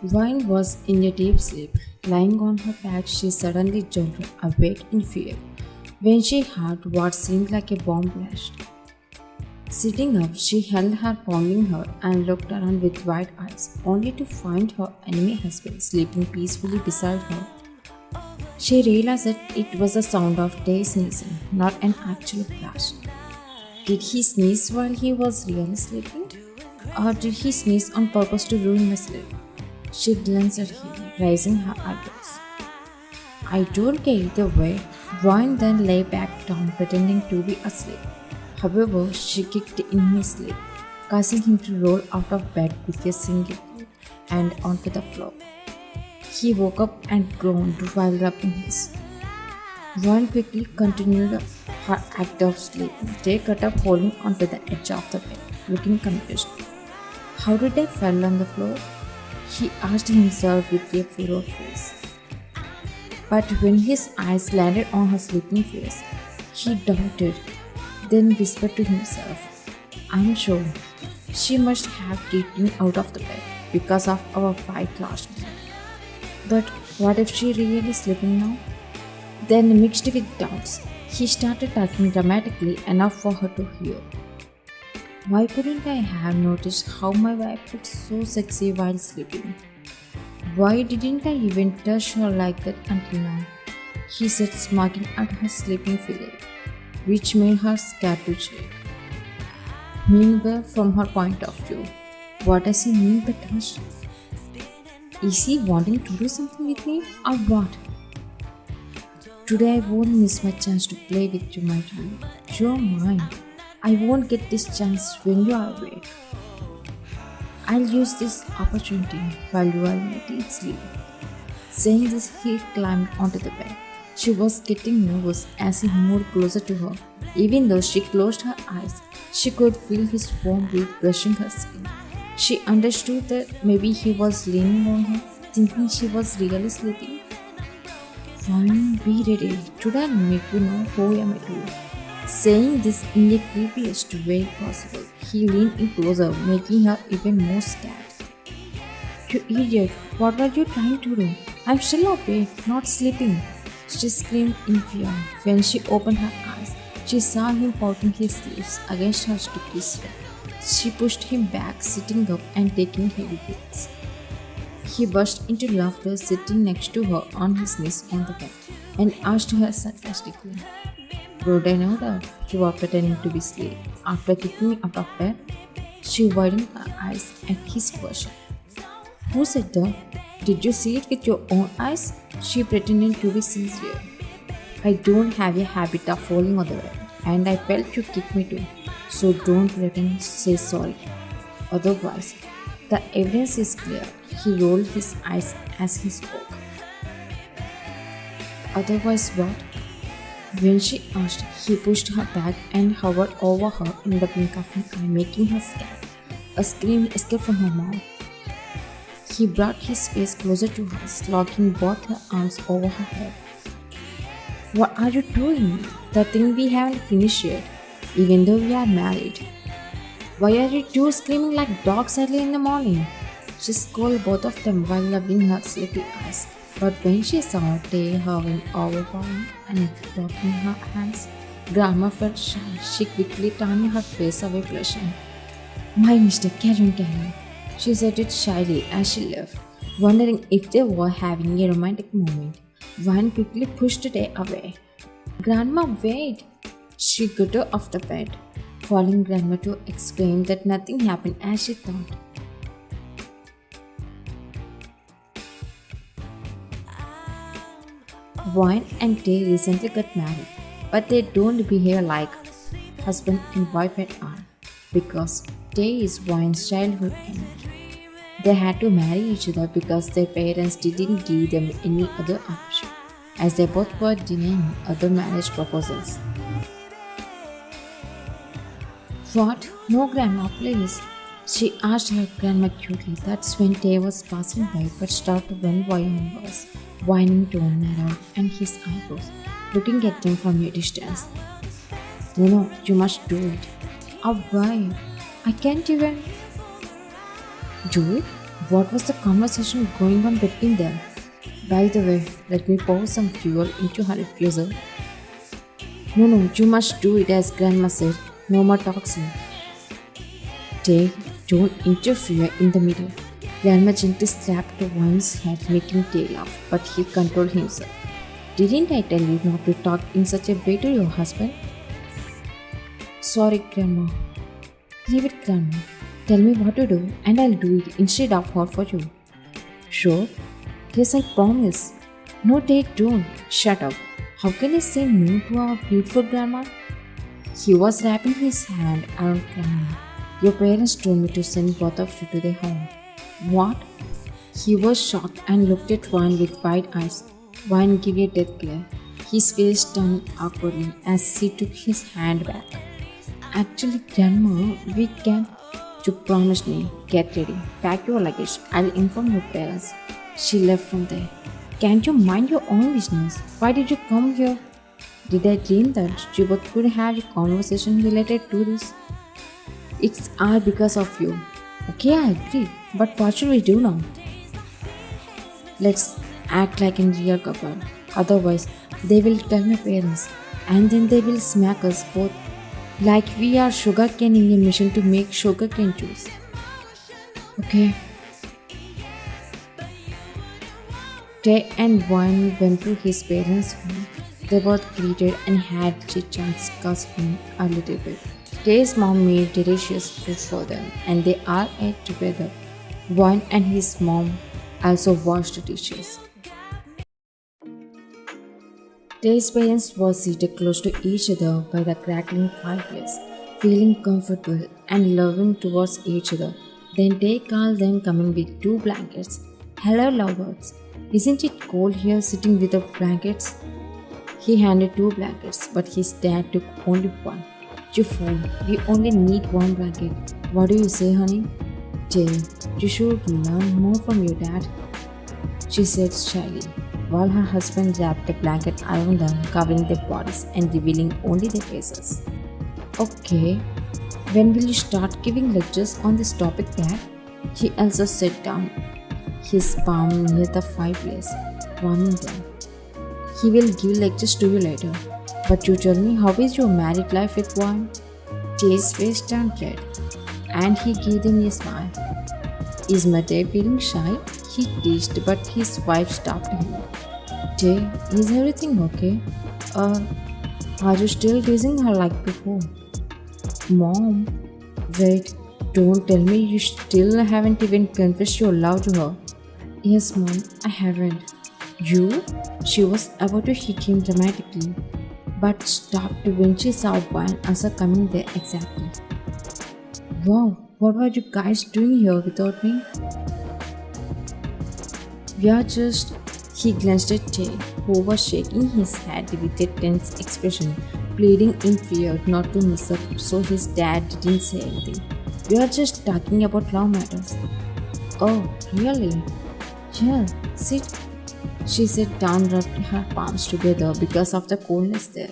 Vine was in a deep sleep. Lying on her back, she suddenly jumped awake in fear when she heard what seemed like a bomb blast. Sitting up, she held her pounding her and looked around with wide eyes, only to find her enemy husband sleeping peacefully beside her. She realized that it was the sound of Tay sneezing, not an actual blast. Did he sneeze while he was really sleeping? Or did he sneeze on purpose to ruin her sleep? She glanced at him, raising her eyebrows. I don't care either way. Vine then lay back down, pretending to be asleep. However, she kicked in his sleep, causing him to roll out of bed with a single and onto the floor. He woke up and groaned while rubbing his. Vine quickly continued her act of sleeping. They got up holding onto the edge of the bed, looking confused. How did I fall on the floor? He asked himself with a furrowed face. But when his eyes landed on her sleeping face, he doubted, then whispered to himself, I'm sure she must have kicked me out of the bed because of our fight last night. But what if she really sleeping now? Then, mixed with doubts, he started talking dramatically enough for her to hear. Why couldn't I have noticed how my wife looked so sexy while sleeping? Why didn't I even touch her like that until now? He said, smirking at her sleeping figure, which made her scared to shake. Meanwhile, from her point of view, what does he mean by touch? Is he wanting to do something with me or what? Today I won't miss my chance to play with you, my darling. You're mine. I won't get this chance when you are awake. I'll use this opportunity while you are in a deep sleep. Saying this, he climbed onto the bed. She was getting nervous as he moved closer to her. Even though she closed her eyes, she could feel his warm breath brushing her skin. She understood that maybe he was leaning on her, thinking she was really sleeping. Fine, be ready. Today I'll make you know who I am to you. Saying this in the creepiest way possible, he leaned in closer, making her even more scared. You idiot, what were you trying to do? I'm still awake, not sleeping. She screamed in fear. When she opened her eyes, she saw him pouting his sleeves against her to kiss her. She pushed him back, sitting up and taking heavy breaths. He burst into laughter, sitting next to her on his knees on the bed, and asked her sarcastically, Would I know that you are pretending to be asleep after kicking me out of bed? She widened her eyes at his question. Who said that? Did you see it with your own eyes? She pretended to be sincere. I don't have a habit of falling on the bed, and I felt you kick me too. So don't pretend to say sorry. Otherwise, the evidence is clear. He rolled his eyes as he spoke. Otherwise what? When she asked, he pushed her back and hovered over her in the blink of an eye, making her scared. A scream escaped from her mouth. He brought his face closer to hers, locking both her arms over her head. What are you doing? The thing we haven't finished yet, even though we are married. Why are you two screaming like dogs early in the morning? She scolded both of them while rubbing her sleepy eyes. But when she saw Tay hovering over her and blocking her hands, Grandma felt shy. She quickly turned her face away, blushing. My mistake, carry on. She said it shyly as she left, wondering if they were having a romantic moment. Vine quickly pushed Tay away. Grandma, wait! She got her off the bed, following Grandma to explain that nothing happened as she thought. Vine and Tay recently got married, but they don't behave like husband and wife at all, because Tay is Vine's childhood enemy. They had to marry each other because their parents didn't give them any other option, as they both were denying other marriage proposals. What? No, Grandma, please. She asked her grandma cutely. That's when Tay was passing by but stopped when Vine was whining to narrow and his eyebrows, looking at them from a distance. No, you must do it. Oh, why? I can't even do it. What was the conversation going on between them? By the way, let me pour some fuel into her diffuser. No, no, you must do it as Grandma said. No more talking. Tay, don't interfere in the middle. Grandma gently slapped one's head, making Tay laugh, but he controlled himself. Didn't I tell you not to talk in such a way to your husband? Sorry, Grandma. Leave it, Grandma. Tell me what to do, and I'll do it instead of her for you. Sure? Yes, I promise. No, Tay, don't. Shut up. How can I say no to our beautiful grandma? He was wrapping his hand around Grandma. Your parents told me to send both of you to their home. What? He was shocked and looked at Wine with wide eyes. Wine gave a death glare. His face turned awkwardly as he took his hand back. Actually, Grandma, we can. You promised me. Get ready. Pack your luggage. I'll inform your parents. She left from there. Can't you mind your own business? Why did you come here? Did I dream that you both could have a conversation related to this? It's all because of you. Okay, I agree. But what should we do now? Let's act like a real couple. Otherwise, they will tell my parents. And then they will smack us both. Like we are sugarcane in a mission to make sugarcane juice. Okay. Tay and Wine went to his parents' home. They both greeted and had chit-chats, gossiping a little bit. Tay's mom made delicious food for them, and they all ate together. Wine and his mom also washed the dishes. Tay's parents were seated close to each other by the crackling fireplace, feeling comfortable and loving towards each other. Then Tay called them coming with 2 blankets. Hello, lovebirds. Isn't it cold here sitting without blankets? He handed 2 blankets, but his dad took only one. You fool, we only need 1 blanket. What do you say, honey? Tay, you should learn more from your dad, she said shyly, while her husband wrapped a blanket around them, covering their bodies and revealing only their faces. Okay, when will you start giving lectures on this topic, Dad? He also sat down, his palm near the fireplace, warming them. He will give lectures to you later. But you tell me, how is your married life with Wine? Tay's face turned red, and he gave them a smile. Is Matei feeling shy? He teased, but his wife stopped him. Tay, is everything okay? Are you still teasing her like before? Mom, wait, don't tell me you still haven't even confessed your love to her. Yes, Mom, I haven't. You? She was about to hit him dramatically, but stopped when she saw Wine answer coming there exactly. Wow, what were you guys doing here without me? We are just. He glanced at Tay, who was shaking his head with a tense expression, pleading in fear not to mess up, so his dad didn't say anything. We are just talking about love matters. Oh, really? Yeah, sit. She sat down, rubbed her palms together because of the coldness there.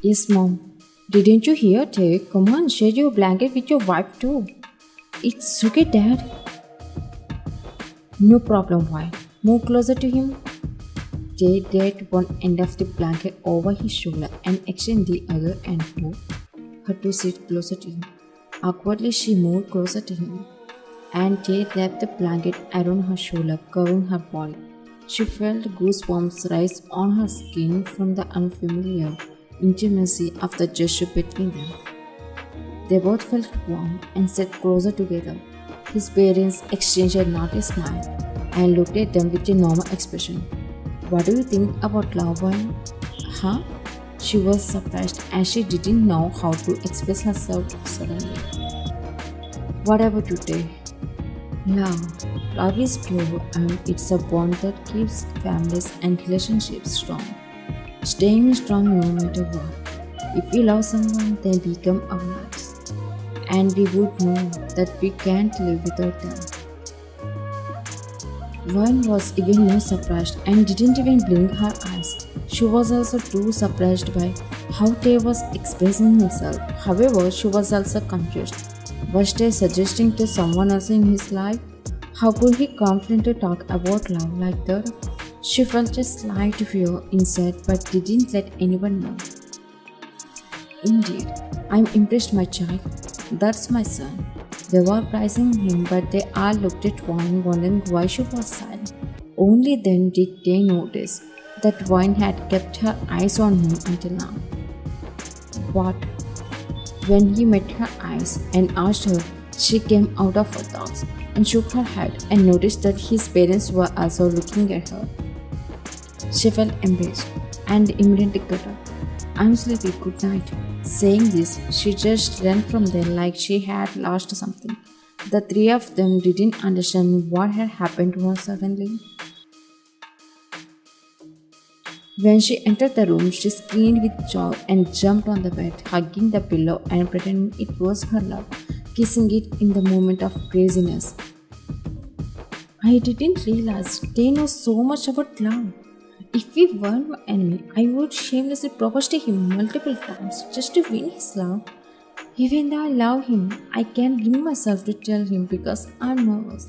Yes, Mom. Didn't you hear, Tay? Come on, share your blanket with your wife too. It's okay, Dad. No problem, Why? Move closer to him. Tay laid one end of the blanket over his shoulder and extended the other end for her to sit closer to him. Awkwardly, she moved closer to him, and Tay wrapped the blanket around her shoulder, covering her body. She felt goosebumps rise on her skin from the unfamiliar intimacy of the gesture between them. They both felt warm and sat closer together. His parents exchanged not a smile and looked at them with a normal expression. What do you think about love, Wine? Huh? She was surprised as she didn't know how to express herself suddenly. What about you, Tay? Love is pure and it's a bond that keeps families and relationships strong. Staying strong no matter what. If we love someone, they become our lives. And we would know that we can't live without them. Vine was even more surprised and didn't even blink her eyes. She was also too surprised by how Tay was expressing himself. However, she was also confused. Was Tay suggesting to someone else in his life? How could he confidently talk about love like that? She felt a slight fear inside but didn't let anyone know. Indeed, I'm impressed, my child. That's my son. They were praising him, but they all looked at Vine, wondering why she was silent. Only then did they notice that Vine had kept her eyes on him until now. What? When he met her eyes and asked her, she came out of her thoughts and shook her head and noticed that his parents were also looking at her. She felt embarrassed and immediately got up. I'm sleepy, good night. Saying this, she just ran from there like she had lost something. The three of them didn't understand what had happened to her suddenly. When she entered the room, she screamed with joy and jumped on the bed, hugging the pillow and pretending it was her love, kissing it in the moment of craziness. I didn't realize they know so much about love. If we weren't my enemy, I would shamelessly propose to him multiple times just to win his love. Even though I love him, I can't bring myself to tell him because I'm nervous.